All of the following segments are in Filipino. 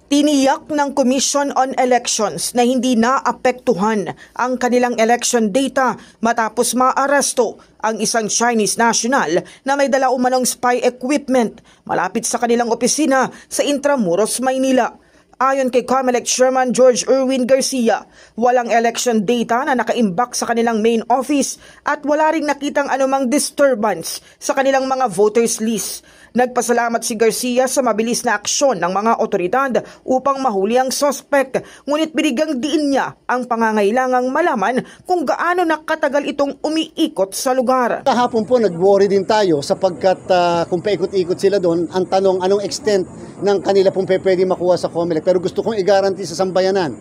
Tiniyak ng Commission on Elections na hindi naapektuhan ang kanilang election data matapos maaresto ang isang Chinese national na may dala umanong spy equipment malapit sa kanilang opisina sa Intramuros, Maynila. Ayon kay COMELEC Chairman George Erwin Garcia, walang election data na nakaimbak sa kanilang main office at wala ring nakitang anumang disturbance sa kanilang mga voters list. Nagpasalamat si Garcia sa mabilis na aksyon ng mga otoridad upang mahuli ang sospek, ngunit binigyang diin niya ang pangangailangang malaman kung gaano nakatagal itong umiikot sa lugar. Kahapon po nag-worry din tayo sapagkat kung paikot-ikot sila doon, ang tanong anong extent ng kanila pong pwede makuha sa COMELEC. Pero gusto kong i-guarantee sa sambayanan,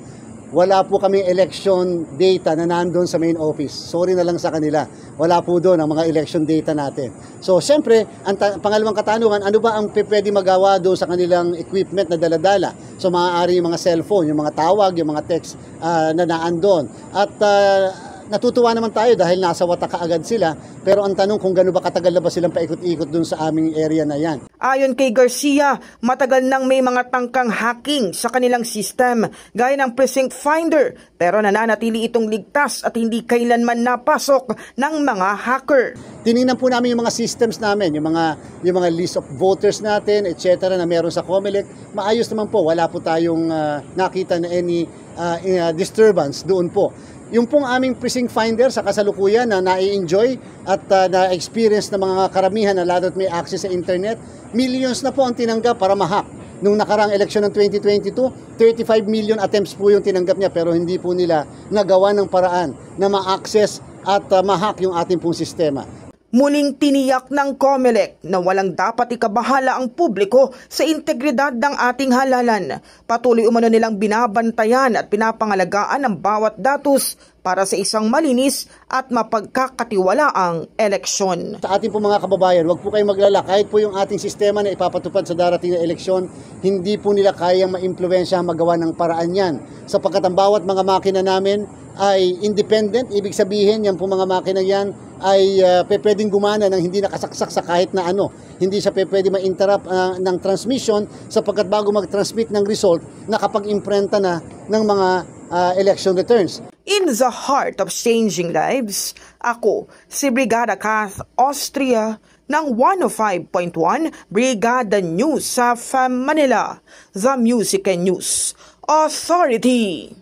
wala po kaming election data na nandun sa main office. Sorry na lang sa kanila. Wala po doon ang mga election data natin. So, siyempre, ang pangalawang katanungan, ano ba ang pwede magawa doon sa kanilang equipment na daladala? So, maaari yung mga cellphone, yung mga tawag, yung mga text na naandun. At natutuwa naman tayo dahil nasa Wata agad sila, pero ang tanong kung gano'n ba katagal na ba silang paikot-ikot dun sa aming area na yan. Ayon kay Garcia, matagal nang may mga tangkang hacking sa kanilang system gaya ng precinct finder, pero nananatili itong ligtas at hindi kailanman napasok ng mga hacker. Tiningnan po namin yung mga systems namin, yung mga list of voters natin, etc. na meron sa COMELEC. Maayos naman po, wala po tayong nakita na any disturbance doon po. Yung pong aming precinct finder sa kasalukuyan na nai-enjoy at na-experience ng mga karamihan na lalo't may access sa internet, millions na po ang tinanggap para ma-hack. Nung nakarang eleksyon ng 2022, 35 million attempts po yung tinanggap niya pero hindi po nila nagawa ng paraan na ma-access at ma-hack yung ating pong sistema. Muling tiniyak ng COMELEC na walang dapat ikabahala ang publiko sa integridad ng ating halalan. Patuloy umano nilang binabantayan at pinapangalagaan ang bawat datos para sa isang malinis at mapagkakatiwalaang eleksyon. Sa ating po mga kababayan, huwag po kayong maglala. Kahit po yung ating sistema na ipapatupad sa darating na eleksyon, hindi po nila kayang ma-impluwensya magawa ng paraan yan. Sapagkat ang bawat mga makina namin ay independent, ibig sabihin yan po mga makina yan ay pwedeng gumana ng hindi nakasaksak sa kahit na ano. Hindi siya pwede ma-interrupt ng transmission sapagkat bago mag-transmit ng result, nakapag-imprenta na ng mga election returns. In the heart of changing lives, ako si Brigada Kath Austria ng 105.1 Brigada News sa Manila, The Music and News Authority.